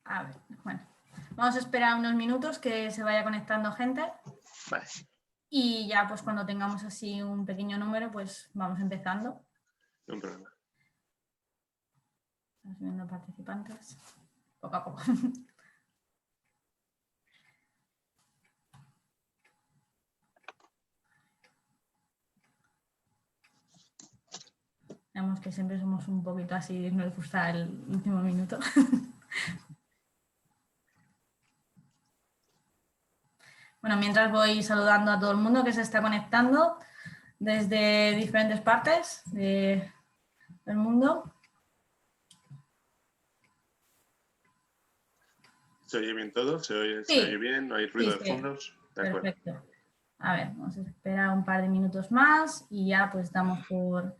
A ver, bueno. Vamos a esperar unos minutos que se vaya conectando gente. Vale. Y ya pues cuando tengamos así un pequeño número, pues vamos empezando. No problema. Estamos viendo participantes. Poco a poco. Vemos que siempre somos un poquito así, nos gusta el último minuto. Bueno, mientras voy saludando a todo el mundo que se está conectando desde diferentes partes del mundo. ¿Se oye bien todo? ¿Se oye, Sí. ¿se oye bien? ¿No hay ruido Sí, de fondos? De acuerdo. Perfecto. A ver, vamos a esperar un par de minutos más y ya pues damos por...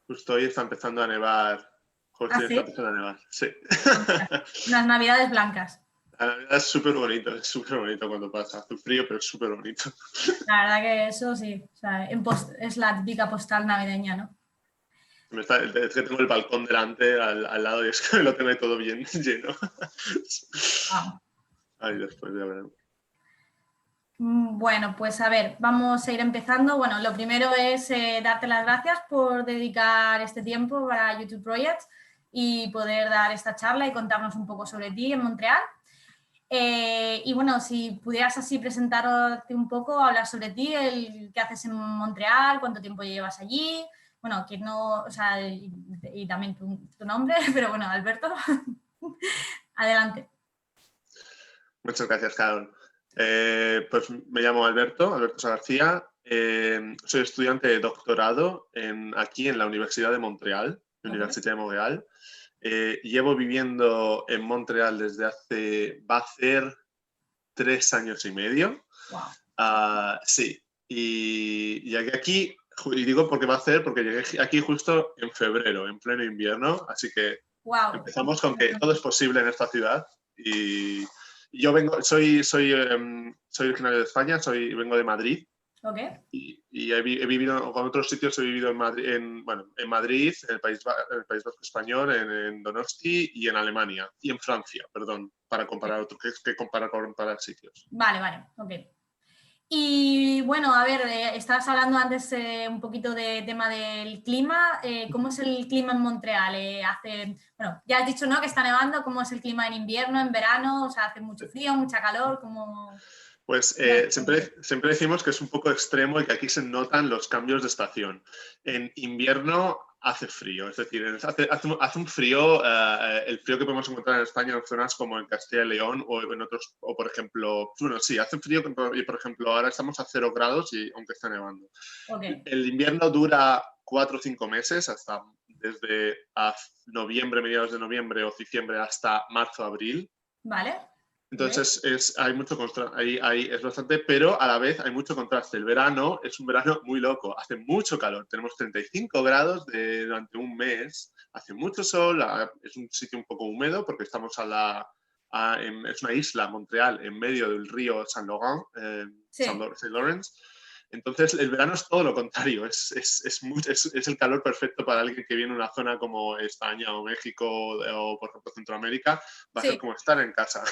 Justo hoy está empezando a nevar. Justo hoy ¿Ah, sí? está empezando a nevar. Sí. Unas navidades blancas. La Navidad es súper bonito cuando pasa. Hace frío, pero es súper bonito. La verdad que eso sí, o sea, es la típica postal navideña, ¿no? Es que tengo el balcón delante, al lado, y es que lo tengo ahí todo bien lleno. Wow. Ahí después ya veremos. Bueno, pues a ver, vamos a ir empezando. Bueno, lo primero es darte las gracias por dedicar este tiempo para YouTube Projects y poder dar esta charla y contarnos un poco sobre ti en Montreal. Y bueno, si pudieras así presentarte un poco, hablar sobre ti, qué haces en Montreal, cuánto tiempo llevas allí, bueno, que no, o sea, y también tu nombre, pero bueno, Alberto, adelante. Muchas gracias, Carol. Pues me llamo Alberto García. Soy estudiante de doctorado aquí en la Universidad de Montreal, Université de Montreal. Llevo viviendo en Montreal va a ser 3 años y medio. Wow. Sí, y llegué aquí, y digo porque llegué aquí justo en febrero, en pleno invierno, así que empezamos con que todo es posible en esta ciudad. Y yo soy originario de España, vengo de Madrid. Okay. Y he vivido con otros sitios, he vivido en Madrid, en Madrid, en el País Vasco Español, en Donosti y en Alemania. Y en Francia, perdón, para comparar comparar sitios. Vale, ok. Y bueno, a ver, estabas hablando antes un poquito de tema del clima. ¿Cómo es el clima en Montreal? Bueno, ya has dicho, ¿no?, que está nevando. ¿Cómo es el clima en invierno, en verano? O sea, ¿hace mucho frío, mucha calor? Pues siempre decimos que es un poco extremo y que aquí se notan los cambios de estación. En invierno hace frío, es decir, hace un frío, el frío que podemos encontrar en España en zonas como en Castilla y León o en otros, o por ejemplo, bueno, sí, hace frío y por ejemplo ahora estamos a 0 grados y aunque está nevando. Okay. El invierno dura 4 o 5 meses, desde noviembre, mediados de noviembre o diciembre hasta marzo, abril. Vale. Entonces hay mucho contraste, es bastante, pero a la vez hay mucho contraste. El verano es un verano muy loco, hace mucho calor, tenemos 35 grados durante un mes, hace mucho sol, es un sitio un poco húmedo porque estamos es una isla, Montreal, en medio del río Saint Lawrence. Entonces, el verano es todo lo contrario, es el calor perfecto para alguien que viene a una zona como España o México o, por ejemplo, Centroamérica, va a ser como estar en casa.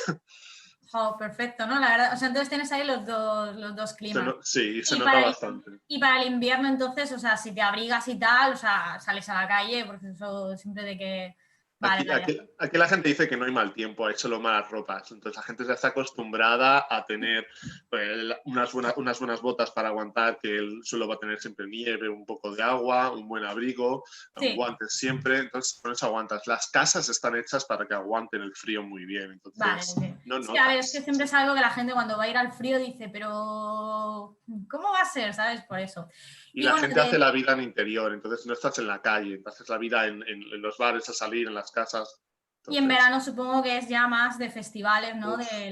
Oh, perfecto, ¿no? La verdad, o sea, entonces tienes ahí los dos climas. Sí, se nota bastante. Y para el invierno, entonces, o sea, si te abrigas y tal, o sea, sales a la calle, porque eso siempre de que... Aquí la gente dice que no hay mal tiempo, hay solo malas ropas. Entonces la gente ya está acostumbrada a tener pues, unas buenas botas para aguantar, que el suelo va a tener siempre nieve, un poco de agua, un buen abrigo, guantes siempre. Entonces con eso aguantas. Las casas están hechas para que aguanten el frío muy bien. Entonces, sí, a ver, es que siempre es algo que la gente cuando va a ir al frío dice, pero ¿cómo va a ser? ¿Sabes? Por eso. Y la gente hace la vida en interior, entonces no estás en la calle, haces la vida en los bares, a salir, en las casas. Entonces, y en verano supongo que es ya más de festivales, ¿no? Supongo que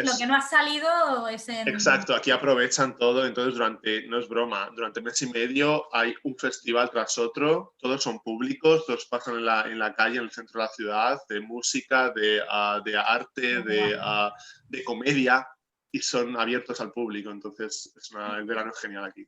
lo que no ha salido es en... Exacto, aquí aprovechan todo, entonces no es broma, durante mes y medio hay un festival tras otro, todos son públicos, todos pasan en la calle, en el centro de la ciudad, de música, de arte, de comedia, y son abiertos al público, entonces el verano es genial aquí.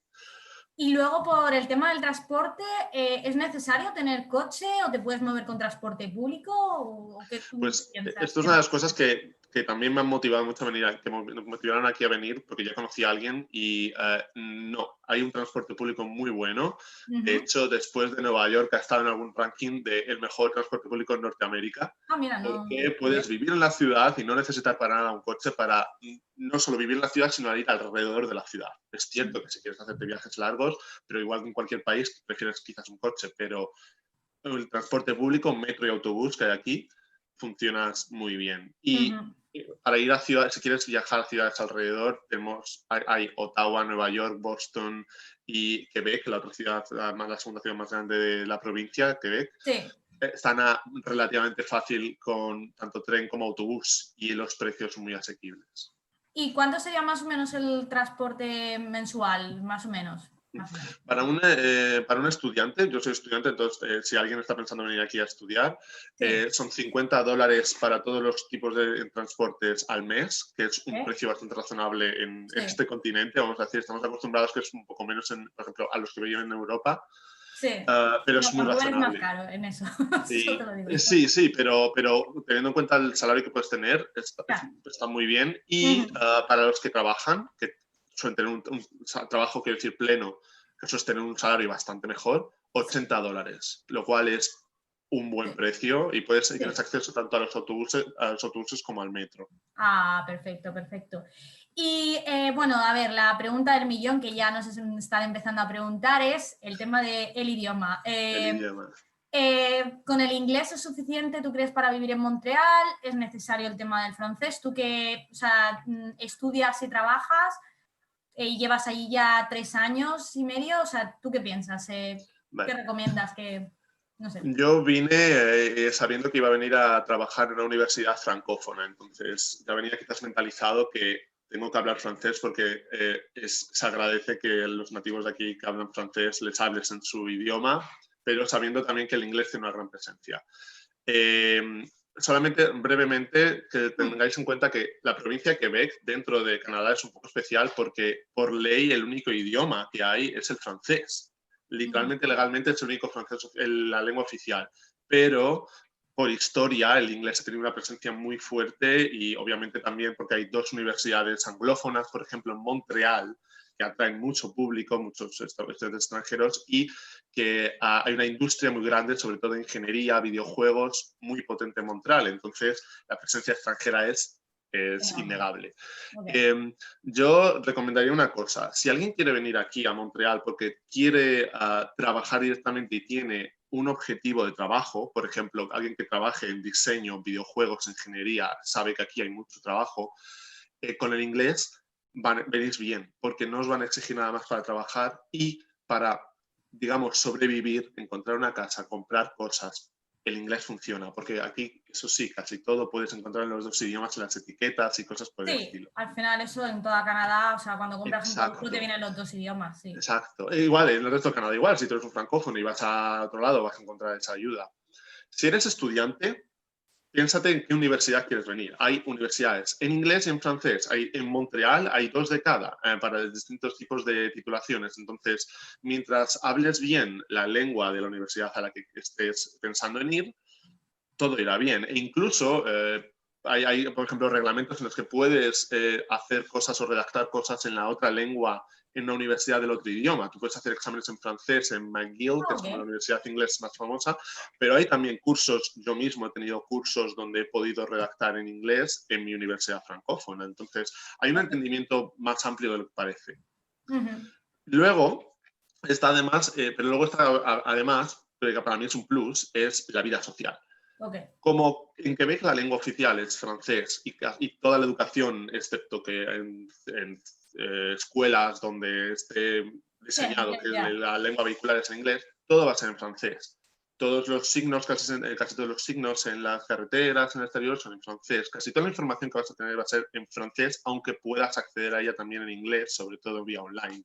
Y luego por el tema del transporte, ¿es necesario tener coche o te puedes mover con transporte público? ¿O qué tú Pues piensas? esto es una de las cosas que también me han motivado mucho a venir, que me motivaron aquí a venir, porque ya conocí a alguien y no, hay un transporte público muy bueno. De Ujú. hecho, después de Nueva York ha estado en algún ranking del mejor transporte público en Norteamérica, Ah, mira, no. porque puedes vivir en la ciudad y no necesitar para nada un coche para no solo vivir en la ciudad, sino ir alrededor de la ciudad. Es cierto que si quieres hacerte viajes largos, pero igual que en cualquier país, prefieres quizás un coche, pero el transporte público, metro y autobús que hay aquí, funcionas muy bien. Y Ujú. para ir a ciudades, si quieres viajar a ciudades alrededor, hay Ottawa, Nueva York, Boston y Quebec, la otra ciudad, la segunda ciudad más grande de la provincia, Quebec. Sí. Están relativamente fácil con tanto tren como autobús y los precios son muy asequibles. ¿Y cuánto sería más o menos el transporte mensual? Más o menos. Más o menos. Para un estudiante, yo soy estudiante, entonces si alguien está pensando en venir aquí a estudiar, Sí. son $50 para todos los tipos de transportes al mes, que es un ¿Eh? precio bastante razonable en Sí. este continente, vamos a decir, estamos acostumbrados que es un poco menos, por ejemplo, a los que viven en Europa, Sí. pero No, es muy Portugal es más razonable. caro en eso. Eso te Sí, lo digo yo. sí, pero teniendo en cuenta el salario que puedes tener, Claro. está muy bien. Y Ujú. para los que trabajan, que suelen tener un trabajo, quiero decir, pleno, que suelen tener un salario bastante mejor, $80, lo cual es un buen Sí. precio y tienes Sí. acceso tanto a los autobuses como al metro. Ah, perfecto, perfecto. Y bueno, a ver, la pregunta del millón que ya nos están empezando a preguntar es el tema del idioma. El idioma. ¿Con el inglés es suficiente, tú crees, para vivir en Montreal? ¿Es necesario el tema del francés? Tú que, o sea, estudias y trabajas y llevas ahí ya 3 años y medio, o sea, ¿tú qué piensas? ¿Qué Vale. recomiendas? No sé. Yo vine sabiendo que iba a venir a trabajar en una universidad francófona, entonces ya venía quizás mentalizado que tengo que hablar francés porque se agradece que los nativos de aquí que hablan francés les hables en su idioma, pero sabiendo también que el inglés tiene una gran presencia. Eh, Solamente brevemente que Mm, tengáis en cuenta que la provincia de Quebec dentro de Canadá es un poco especial porque por ley el único idioma que hay es el francés. ujú. Literalmente, legalmente es el único francés, la lengua oficial. Pero por historia el inglés ha tenido una presencia muy fuerte y obviamente también porque hay dos universidades anglófonas, por ejemplo en Montreal, que atraen mucho público, muchos estudiantes extranjeros y que hay una industria muy grande, sobre todo de ingeniería, videojuegos, muy potente en Montreal. Entonces, la presencia extranjera es Enorme. innegable. Ok. Yo recomendaría una cosa. Si alguien quiere venir aquí a Montreal porque quiere trabajar directamente y tiene un objetivo de trabajo, por ejemplo, alguien que trabaje en diseño, videojuegos, ingeniería, sabe que aquí hay mucho trabajo, con el inglés venís bien, porque no os van a exigir nada más para trabajar y para, digamos, sobrevivir, encontrar una casa, comprar cosas. El inglés funciona, porque aquí, eso sí, casi todo puedes encontrar en los dos idiomas, en las etiquetas y cosas por el Sí, estilo. al final eso en toda Canadá, o sea, cuando compras un producto te Exacto, vienen los dos idiomas, sí. exacto. Igual, en el resto de Canadá igual, si tú eres un francófono y vas a otro lado, vas a encontrar esa ayuda. Si eres estudiante, piénsate en qué universidad quieres venir. Hay universidades en inglés y en francés. En Montreal hay dos de cada para distintos tipos de titulaciones. Entonces, mientras hables bien la lengua de la universidad a la que estés pensando en ir, todo irá bien. E incluso hay, por ejemplo, reglamentos en los que puedes hacer cosas o redactar cosas en la otra lengua en una universidad del otro idioma. Tú puedes hacer exámenes en francés en McGill, que Ah, es ok. como la universidad inglesa más famosa, pero hay también cursos, yo mismo he tenido cursos donde he podido redactar en inglés en mi universidad francófona. Entonces, hay un Ok. entendimiento más amplio de lo que parece. Ujú. Luego está además, pero luego está además, que para mí es un plus, es la vida social. Ok. Como en Quebec la lengua oficial es francés y toda la educación, excepto que en escuelas donde esté Sí, en diseñado inglés que ya. la lengua vehicular es en inglés, todo va a ser en francés. Todos los signos, casi todos los signos en las carreteras, en el exterior, son en francés. Casi toda la información que vas a tener va a ser en francés, aunque puedas acceder a ella también en inglés, sobre todo vía online.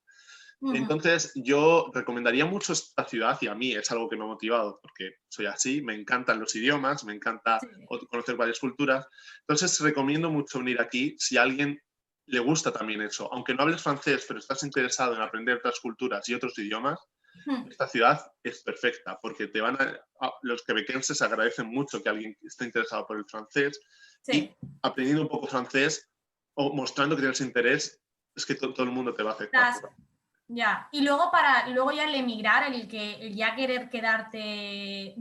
Ujú. Entonces, yo recomendaría mucho esta ciudad y a mí es algo que me ha motivado porque soy así, me encantan los idiomas, me encanta Sí. conocer varias culturas. Entonces, recomiendo mucho venir aquí si alguien le gusta también eso. Aunque no hables francés, pero estás interesado en aprender otras culturas y otros idiomas, esta ciudad es perfecta porque los quebequenses agradecen mucho que alguien esté interesado por el francés y aprendiendo un poco francés o mostrando que tienes interés, es que todo el mundo te va a aceptar. Ya, y luego ya el emigrar, el ya querer quedarte,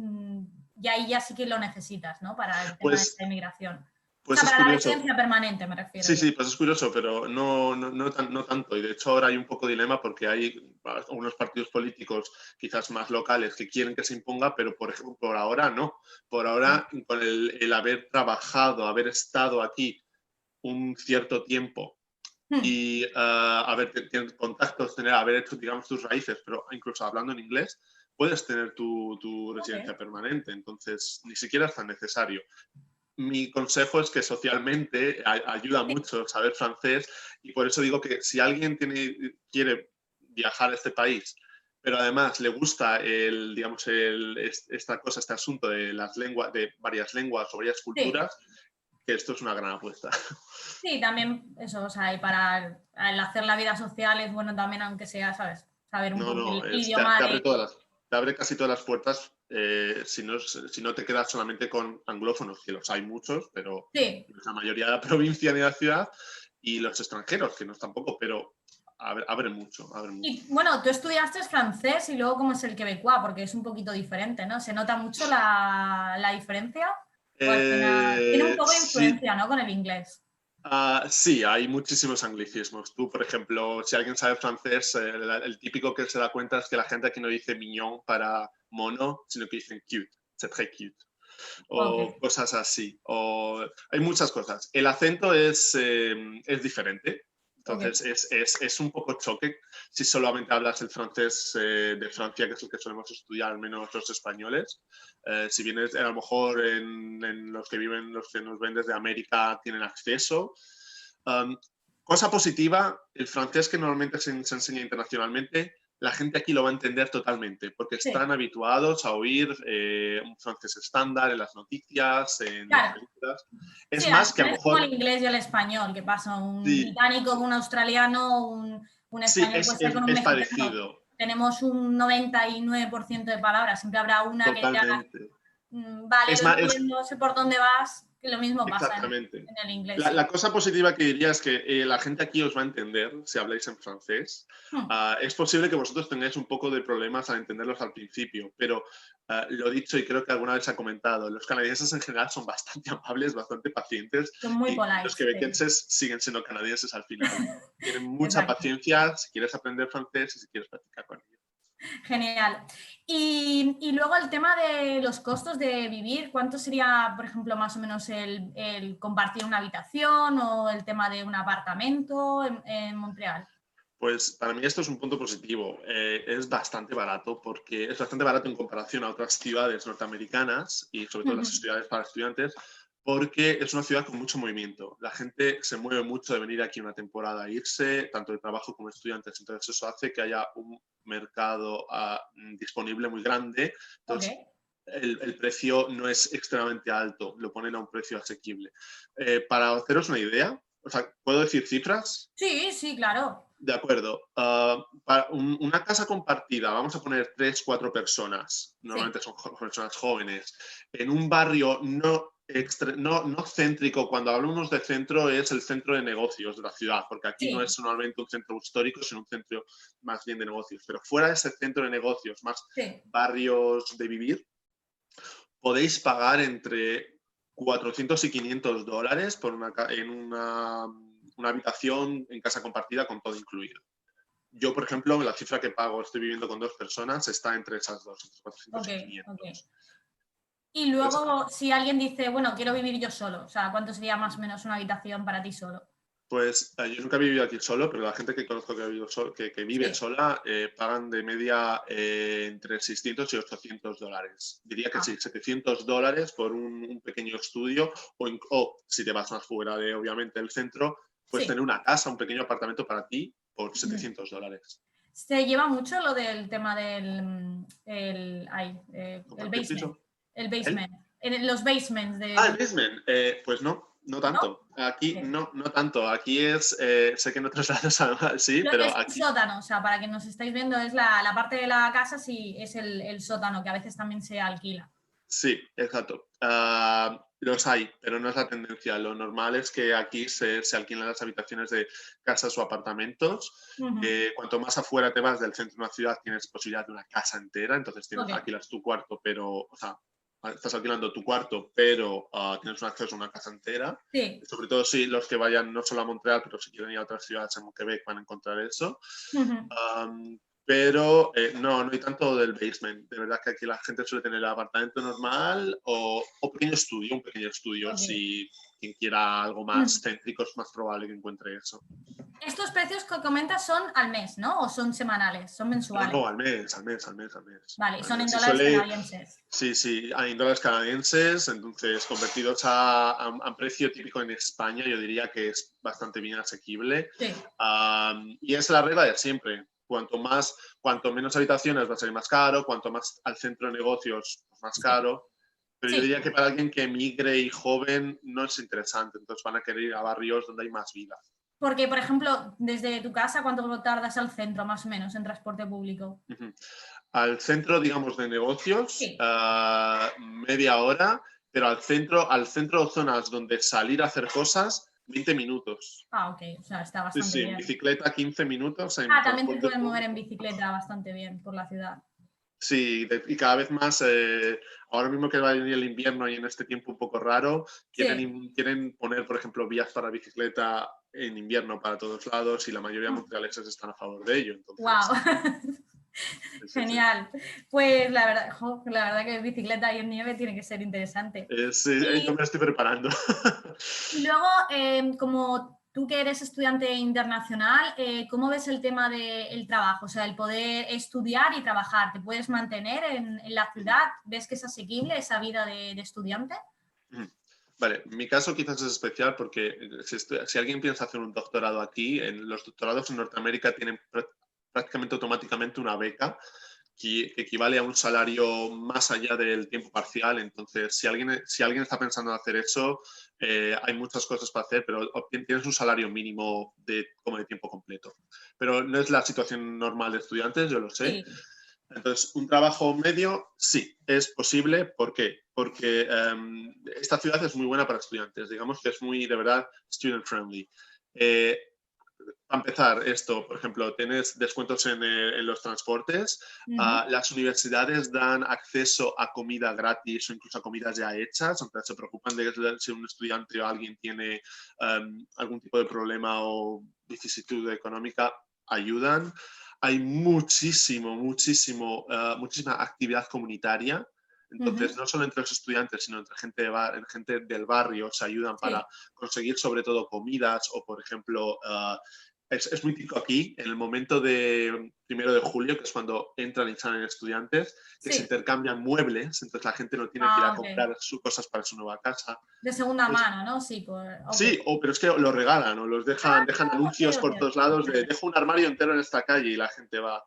ya ahí ya sí que lo necesitas, ¿no? Para el tema de esta emigración. Pues o sea, es para la curioso. residencia permanente me refiero. Sí, pues es curioso, pero no tanto. Y de hecho ahora hay un poco de dilema porque hay unos partidos políticos quizás más locales que quieren que se imponga, pero por ejemplo, por ahora no. Por ahora, con el haber trabajado, haber estado aquí un cierto tiempo y haber tenido contactos, haber hecho, digamos, tus raíces, pero incluso hablando en inglés, puedes tener tu residencia permanente. Entonces, ni siquiera es tan necesario. Mi consejo es que socialmente ayuda mucho saber francés y por eso digo que si alguien quiere viajar a este país, pero además le gusta este asunto de las lenguas, de varias lenguas o varias culturas, que esto es una gran apuesta. Sí, también eso, o sea, y para el hacer la vida social es bueno también, aunque sea, ¿sabes? Saber un poco el idioma te abre casi todas las puertas si no te quedas solamente con anglófonos, que los hay muchos, pero la mayoría de la provincia ni la ciudad, y los extranjeros, que no es tampoco, pero abre mucho. Y bueno, tú estudiaste francés y luego cómo es el quebecois, porque es un poquito diferente, ¿no? ¿Se nota mucho la diferencia? ¿O al final tiene un poco de influencia, ¿no? Con el inglés. Sí, hay muchísimos anglicismos. Tú, por ejemplo, si alguien sabe francés, el típico que se da cuenta es que la gente aquí no dice mignon para mono, sino que dicen cute, c'est très cute. O cosas así. Hay muchas cosas. El acento es diferente. Entonces es un poco choque si solamente hablas el francés de Francia, que es el que solemos estudiar, al menos los españoles. Si vienes, a lo mejor en los que nos ven desde América tienen acceso. Cosa positiva, el francés que normalmente se enseña internacionalmente, la gente aquí lo va a entender totalmente, porque están habituados a oír un francés estándar en las noticias, en las películas. Es más que a lo mejor... Es como el inglés y el español, que pasa un británico con un australiano, un español puede ser con un mexicano. Parecido. Tenemos un 99% de palabras, siempre habrá una que dirá, vale, lo entiendo, sé por dónde vas, que lo mismo pasa en el inglés. La cosa positiva que diría es que la gente aquí os va a entender si habláis en francés. Es posible que vosotros tengáis un poco de problemas al entenderlos al principio, pero lo dicho y creo que alguna vez se ha comentado, los canadienses en general son bastante amables, bastante pacientes. Son muy y polite, los quebequenses siguen siendo canadienses al final. Tienen mucha paciencia si quieres aprender francés y si quieres practicar con ellos. Genial. Y luego el tema de los costos de vivir, ¿cuánto sería, por ejemplo, más o menos el compartir una habitación o el tema de un apartamento en Montreal? Pues para mí esto es un punto positivo. Es bastante barato porque es bastante barato en comparación a otras ciudades norteamericanas y sobre todo las ciudades para estudiantes, porque es una ciudad con mucho movimiento. La gente se mueve mucho de venir aquí una temporada a irse, tanto de trabajo como estudiantes. Entonces eso hace que haya un mercado disponible muy grande. Entonces, el precio no es extremadamente alto, lo ponen a un precio asequible. Para haceros una idea, o sea, ¿puedo decir cifras? Sí, claro. De acuerdo. Para una casa compartida, vamos a poner 3, 4 personas, normalmente son personas jóvenes, en un barrio no céntrico. Cuando hablamos de centro es el centro de negocios de la ciudad, porque aquí no es normalmente un centro histórico, sino un centro más bien de negocios. Pero fuera de ese centro de negocios, más barrios de vivir, podéis pagar entre 400 y 500 dólares por en una habitación en casa compartida con todo incluido. Yo, por ejemplo, la cifra que pago, estoy viviendo con 2 personas, está entre esas dos, entre 400 y 500. Y luego, si alguien dice, bueno, quiero vivir yo solo, o sea, ¿cuánto sería más o menos una habitación para ti solo? Pues yo nunca he vivido aquí solo, pero la gente que conozco que vive sola pagan de media entre 600 y 800 dólares. Diría que sí, 700 dólares por un pequeño estudio o si te vas más fuera de, obviamente, el centro, puedes tener una casa, un pequeño apartamento para ti por 700 dólares. ¿Se lleva mucho lo del tema del basement? El basement. Los basements. El basement, pues no. No ¿no? tanto. Aquí Ok. no tanto. Aquí es, sé que en otros lados sí, pero Es un aquí sótano, o sea, para que nos estáis viendo, es la parte de la casa, sí, es el sótano, que a veces también se alquila. sí, exacto. Los hay, pero no es la tendencia. Lo normal es que aquí se alquilan las habitaciones de casas o apartamentos. Ujú. Cuanto más afuera te vas del centro de una ciudad, tienes posibilidad de una casa entera. Entonces Ok, alquilas tu cuarto, pero, o sea, estás alquilando tu cuarto, pero tienes un acceso a una casa entera. sí. Sobre todo si los que vayan no solo a Montreal, pero si quieren ir a otras ciudades en Quebec van a encontrar eso. Ujú. Pero no hay tanto del basement. De verdad que aquí la gente suele tener el apartamento normal o un pequeño estudio. Ok. Si quien quiera algo más Ujú. céntrico es más probable que encuentre eso. Estos precios que comentas son al mes, ¿no? ¿O son semanales? ¿Son No, mensuales? al mes, al mes, al mes, al mes. Vale, y Al son en mes. Y dólares suele, canadienses. sí, hay en dólares canadienses, entonces convertidos a precio típico en España, yo diría que es bastante bien asequible. Sí. Y es la regla de siempre. Cuanto menos habitaciones va a ser más caro, cuanto más al centro de negocios, pues más Sí. caro. Pero yo Sí. diría que para alguien que emigre y joven no es interesante, entonces van a querer ir a barrios donde hay más vida. Porque, por ejemplo, desde tu casa, ¿cuánto tardas al centro, más o menos, en transporte público? Ujú. Al centro, digamos, de negocios, Sí. media hora, pero al centro o zonas donde salir a hacer cosas, 20 minutos. Ah, ok, o sea, está Sí, bastante sí, en bien. bicicleta 15 minutos, en Ah, también te transporte puedes mover en público. bicicleta bastante bien por la ciudad. Sí, y cada vez más, ahora mismo que va a venir el invierno y en este tiempo un poco raro, Sí. quieren poner, por ejemplo, vías para bicicleta en invierno para todos lados y la mayoría de montrealeses están a favor de ello. Wow. Entonces, sí, sí. Genial. Pues la verdad, la verdad que bicicleta y en nieve tiene que ser interesante. Yo me Y, estoy preparando. y luego, como tú que eres estudiante internacional, ¿cómo ves el tema del trabajo? O sea, el poder estudiar y trabajar. ¿Te puedes mantener en la ciudad? ¿Ves que es asequible esa vida de estudiante? Vale, mi caso quizás es especial porque si alguien piensa hacer un doctorado aquí, los doctorados en Norteamérica tienen prácticamente automáticamente una beca que equivale a un salario más allá del tiempo parcial. Entonces, si alguien está pensando en hacer eso, hay muchas cosas para hacer, pero tienes un salario mínimo como de tiempo completo. Pero no es la situación normal de estudiantes, yo lo sé. Sí. Entonces, un trabajo medio, sí, es posible. ¿Por qué? Porque esta ciudad es muy buena para estudiantes. Digamos que es muy, de verdad, student friendly. Eh, para empezar, esto, por ejemplo, tienes descuentos en los transportes. Ujú. Las universidades dan acceso a comida gratis o incluso a comidas ya hechas, aunque se preocupan de si un estudiante o alguien tiene algún tipo de problema o vicisitud económica, ayudan. Hay muchísima actividad comunitaria. Entonces, Ujú. no solo entre los estudiantes, sino entre gente del barrio se ayudan para Sí. conseguir sobre todo comidas o, por ejemplo, es muy típico aquí, en el momento de 1 de julio, que es cuando entran y salen estudiantes, que se Sí. intercambian muebles, entonces la gente no tiene que ir a Ah, ok. comprar sus cosas para su nueva casa. De segunda Pues mano, ¿no? Sí, ok. sí, pero es que lo regalan o dejan Ok, anuncios ok. por todos lados de Vale. dejo un armario entero en esta calle y la gente va.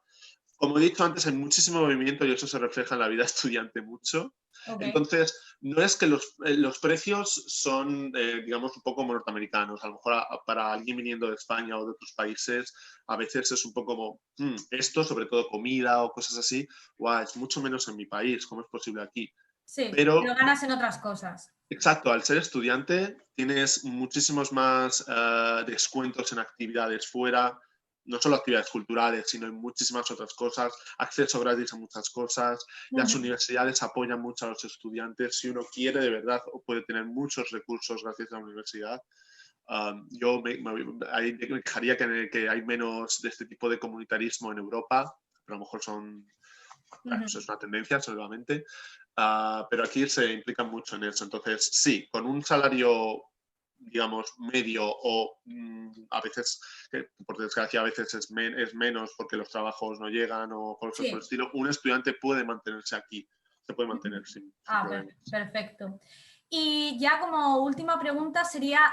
Como he dicho antes, hay muchísimo movimiento y eso se refleja en la vida estudiante mucho. Ok. Entonces, no es que los precios son, digamos, un poco norteamericanos. A lo mejor para alguien viniendo de España o de otros países, a veces es un poco como, esto, sobre todo comida o cosas así, guau, es mucho menos en mi país, ¿cómo es posible aquí? Sí, pero Pero ganas en otras cosas. exacto, al ser estudiante tienes muchísimos más descuentos en actividades fuera, no solo actividades culturales, sino en muchísimas otras cosas, acceso gratis a muchas cosas, las Ujú. universidades apoyan mucho a los estudiantes, si uno quiere de verdad puede tener muchos recursos gracias a la universidad. Yo ahí me quejaría que hay menos de este tipo de comunitarismo en Europa, pero a lo mejor bueno, eso Ujú. es una tendencia solamente. Pero aquí se implican mucho en eso. Entonces, sí, con un salario, digamos, medio o a veces, por desgracia, a veces es menos porque los trabajos no llegan o cosas por el Sí. estilo, un estudiante puede mantenerse aquí, se puede Ujú. mantener sin Ah, problemas. perfecto. Y ya como última pregunta sería,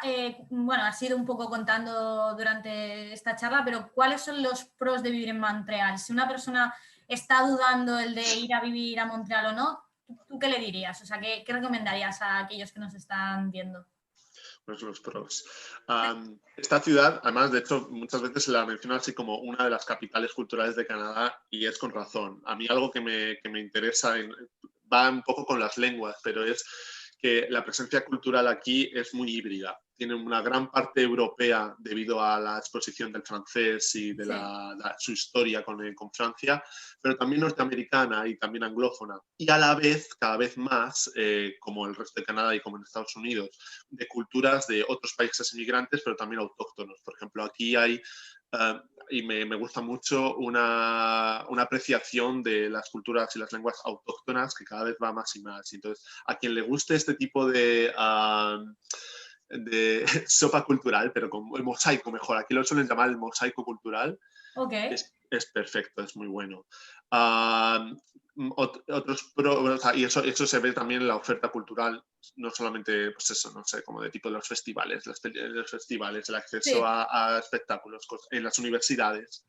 bueno, has ido un poco contando durante esta charla, pero ¿cuáles son los pros de vivir en Montreal? Si una persona está dudando el de ir a vivir a Montreal o no, ¿tú qué le dirías? O sea, ¿qué recomendarías a aquellos que nos están viendo? los pros. Esta ciudad, además, de hecho, muchas veces se la menciona así como una de las capitales culturales de Canadá y es con razón. A mí algo que me interesa va un poco con las lenguas, pero es que la presencia cultural aquí es muy híbrida. Tiene una gran parte europea debido a la exposición del francés y de su historia con Francia, pero también norteamericana y también anglófona. Y a la vez, cada vez más, como el resto de Canadá y como en Estados Unidos, de culturas de otros países inmigrantes, pero también autóctonos. Por ejemplo, aquí hay, y me gusta mucho, una apreciación de las culturas y las lenguas autóctonas que cada vez va más y más. Entonces, a quien le guste este tipo de sopa cultural, pero con el mosaico mejor. Aquí lo suelen llamar el mosaico cultural. Ok. Es perfecto, es muy bueno. Y eso se ve también en la oferta cultural, no solamente, pues eso, no sé, como de tipo de los festivales, el acceso Sí. a espectáculos en las universidades,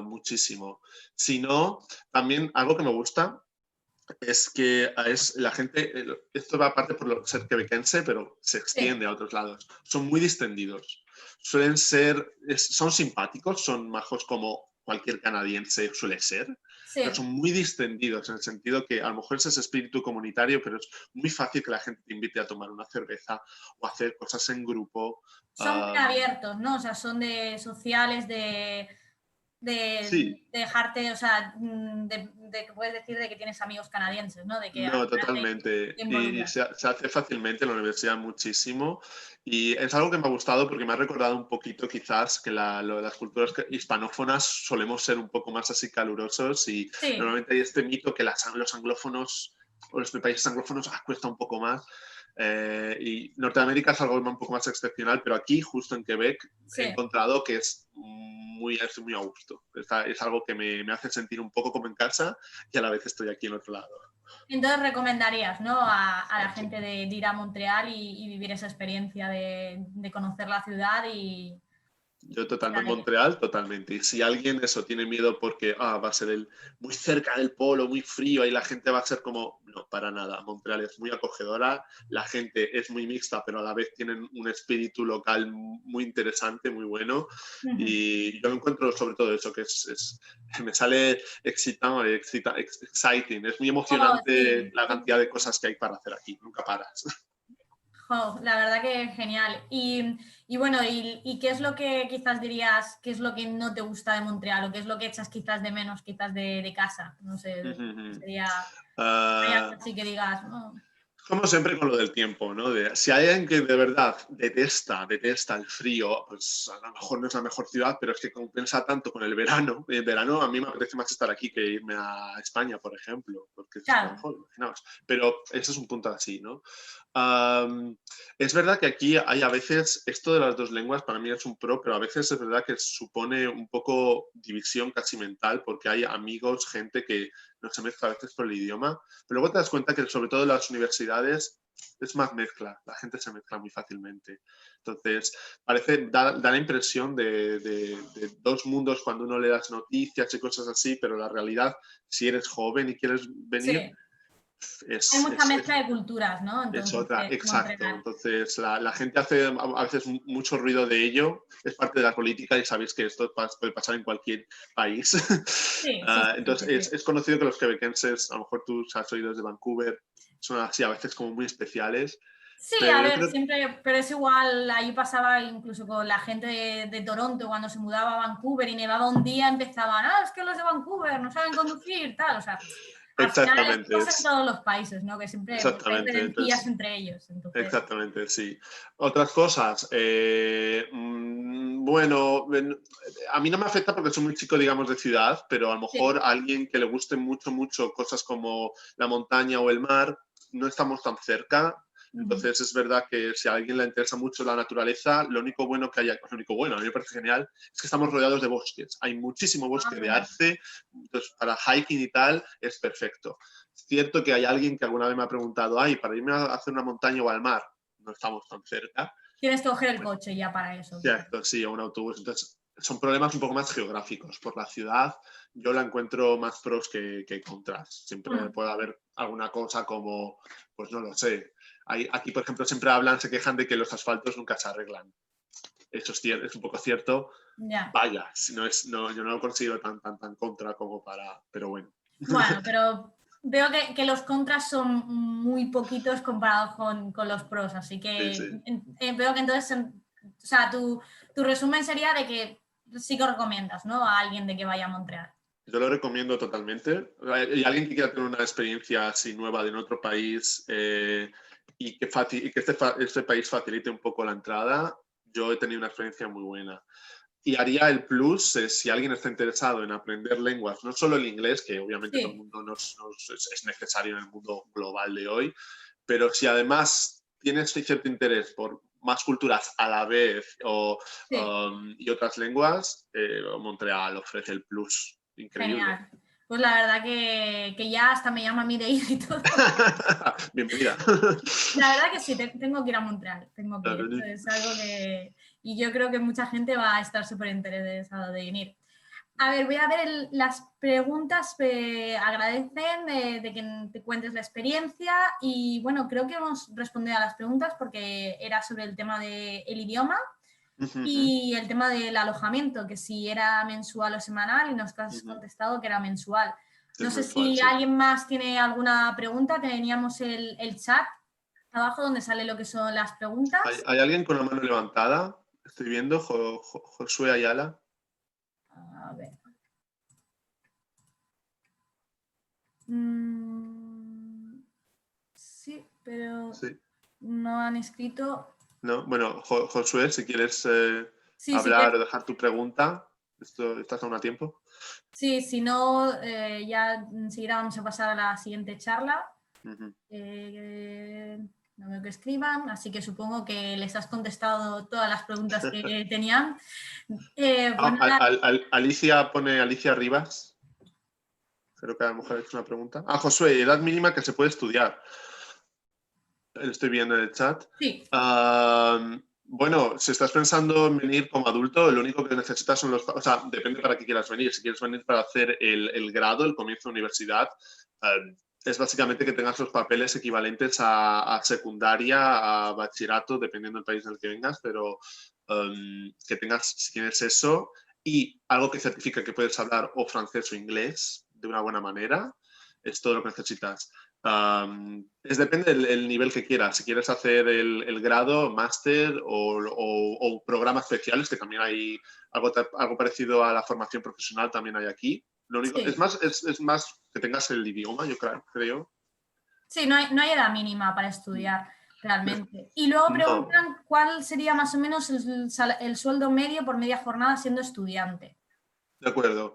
muchísimo. Sino, también algo que me gusta es que es la gente, esto va aparte por ser quebequense, pero se Sí. extiende a otros lados. Son muy distendidos. Suelen ser, son simpáticos, son majos como cualquier canadiense suele ser, pero Sí. son muy distendidos en el sentido que a lo mejor es ese espíritu comunitario, pero es muy fácil que la gente te invite a tomar una cerveza o a hacer cosas en grupo. Son muy abiertos, ¿no? O sea, son de sociales, de Sí, dejarte, o sea, de que puedes decir de que tienes amigos canadienses, ¿no? De que al no, final totalmente. te Y involucras. se hace fácilmente en la universidad muchísimo. Y es algo que me ha gustado porque me ha recordado un poquito quizás que las culturas hispanófonas solemos ser un poco más así calurosos y Sí, normalmente hay este mito que los anglófonos o los países anglófonos cuesta un poco más. Y Norteamérica es algo un poco más excepcional, pero aquí, justo en Quebec, he sí. encontrado que es muy a gusto. Es algo que me hace sentir un poco como en casa y a la vez estoy aquí en otro lado. Entonces recomendarías, ¿no? A la gente de ir a Montreal y vivir esa experiencia de conocer la ciudad y Yo estar totalmente, ahí. Montreal, totalmente. Y si alguien eso tiene miedo porque va a ser muy cerca del polo, muy frío, y la gente va a ser como, no, para nada. Montreal es muy acogedora, la gente es muy mixta, pero a la vez tienen un espíritu local muy interesante, muy bueno. Ujú. Y yo encuentro sobre todo eso, que me sale exciting, es muy Oh, emocionante sí. la cantidad de cosas que hay para hacer aquí, nunca paras. Jo, la verdad que genial. Y bueno, y qué es lo que quizás dirías, qué es lo que no te gusta de Montreal o qué es lo que echas quizás de menos quizás de casa? No sé, sería, hay algo Uh, así que digas, "Oh, Como siempre con lo del tiempo, ¿no? Si hay alguien que de verdad detesta el frío, pues a lo mejor no es la mejor ciudad, pero es que compensa tanto con el verano. El verano a mí me apetece más estar aquí que irme a España, por ejemplo, porque es claro, mejor, imaginaos. Pero ese es un punto así, ¿no? Um, es verdad que aquí hay a veces, esto de las dos lenguas para mí es un pro, pero a veces es verdad que supone un poco división casi mental, porque hay amigos, gente que no se mezcla a veces por el idioma, pero luego te das cuenta que sobre todo en las universidades es más mezcla, la gente se mezcla muy fácilmente. Entonces, da la impresión de dos mundos cuando uno le das noticias y cosas así, pero la realidad, si eres joven y quieres venir, sí. Hay es, mucha es, mezcla es de culturas, ¿no? es Entonces, otra, exacto. Montreal. Entonces, la gente hace a veces mucho ruido de ello, es parte de la política y sabéis que esto puede pasar en cualquier país. Sí, sí, sí, sí, Entonces, sí, sí. es conocido que los quebequenses, a lo mejor tú has oído desde Vancouver, son así a veces como muy especiales, Sí, pero a yo ver, creo que siempre, pero es igual, ahí pasaba incluso con la gente de Toronto cuando se mudaba a Vancouver y nevaba un día, empezaban, es que los de Vancouver no saben conducir, tal, o sea, al final esto exactamente, pasa en todos los países, ¿no? Que siempre pues, hay exactamente. rencillas Entonces, entre ellos, entonces, exactamente, sí. Otras cosas. Bueno, a mí no me afecta porque soy muy chico, digamos, de ciudad, pero a lo sí. mejor a alguien que le guste mucho cosas como la montaña o el mar, no estamos tan cerca. Ujú. Entonces es verdad que si a alguien le interesa mucho la naturaleza, lo único bueno que haya, lo único bueno, a mí me parece genial, es que estamos rodeados de bosques. Hay muchísimo Ah, bosque de mira. arce, entonces para hiking y tal es perfecto. Es cierto que hay alguien que alguna vez me ha preguntado, para irme a hacer una montaña o al mar, no estamos tan cerca. Tienes que coger el Bueno, coche ya para eso, quizás. cierto, sí, o un autobús. Entonces, son problemas un poco más geográficos. Por la ciudad, yo la encuentro más pros que contras. Siempre Mm. puede haber alguna cosa como, pues no lo sé, Aquí, por ejemplo, siempre se quejan de que los asfaltos nunca se arreglan. Eso es un poco cierto. Ya. Vaya, yo no lo considero tan contra como para... Pero bueno. Bueno, pero veo que los contras son muy poquitos comparados con los pros, así que Sí. veo que entonces, o sea, tu resumen sería de que sí que recomiendas, ¿no? A alguien de que vaya a Montreal. Yo lo recomiendo totalmente. Y alguien que quiera tener una experiencia así nueva de en otro país y que este país facilite un poco la entrada, yo he tenido una experiencia muy buena. Y haría el plus si alguien está interesado en aprender lenguas, no solo el inglés, que obviamente todo el mundo es necesario en el mundo global de hoy, pero si además tienes cierto interés por más culturas a la vez y otras lenguas, Montreal ofrece el plus. Increíble. Genial. Pues la verdad que ya hasta me llama a mí de ir y todo. Bienvenida. La verdad que sí, tengo que ir a Montreal. Tengo que ir. Es algo que... Y yo creo que mucha gente va a estar súper interesada de venir. A ver, voy a ver las preguntas. Agradecen de que te cuentes la experiencia y bueno, creo que hemos respondido a las preguntas porque era sobre el tema del idioma y el tema del alojamiento, que si era mensual o semanal y nos has contestado que era mensual. No sé si alguien más tiene alguna pregunta. Teníamos el chat abajo donde sale lo que son las preguntas. ¿Hay alguien con la mano levantada? Estoy viendo, Josué Ayala. A ver. Sí, pero no han escrito. No, bueno, Josué, si quieres hablar o dejar tu pregunta, estás aún a tiempo. Sí, si no, ya enseguida vamos a pasar a la siguiente charla. No veo que escriban, así que supongo que les has contestado todas las preguntas que tenían. Alicia pone Alicia Rivas. Creo que a lo mejor es una pregunta. Josué, edad mínima que se puede estudiar. Lo estoy viendo en el chat. Sí. Bueno, si estás pensando en venir como adulto, lo único que necesitas son los... O sea, depende para qué quieras venir. Si quieres venir para hacer el grado, el comienzo de universidad, es básicamente que tengas los papeles equivalentes a secundaria, a bachillerato, dependiendo del país en el que vengas, pero que tengas, si tienes eso, y algo que certifica que puedes hablar o francés o inglés de una buena manera, es todo lo que necesitas. Depende del nivel que quieras. Si quieres hacer el grado, máster o programas especiales, que también hay algo parecido a la formación profesional, también hay aquí. Lo único, es más que tengas el idioma, yo creo. Sí, no hay edad mínima para estudiar realmente. Y luego preguntan cuál sería más o menos el sueldo medio por media jornada siendo estudiante. De acuerdo.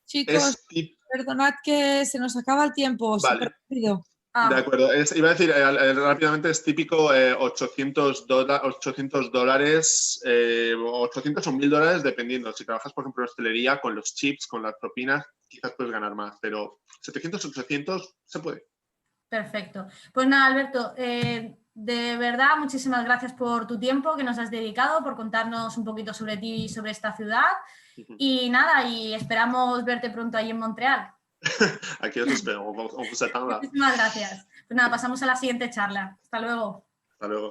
Chicos, perdonad que se nos acaba el tiempo. Vale. Rápido. De acuerdo. Iba a decir rápidamente, es típico $800, 800 o $1,000 dependiendo. Si trabajas, por ejemplo, en hostelería, con los chips, con las propinas, quizás puedes ganar más, pero 700, 800 se puede. Perfecto. Pues nada, Alberto, de verdad, muchísimas gracias por tu tiempo que nos has dedicado, por contarnos un poquito sobre ti y sobre esta ciudad. Y nada, y esperamos verte pronto ahí en Montreal. Aquí os espero. Muchísimas gracias. Pues nada, pasamos a la siguiente charla. Hasta luego. Hasta luego.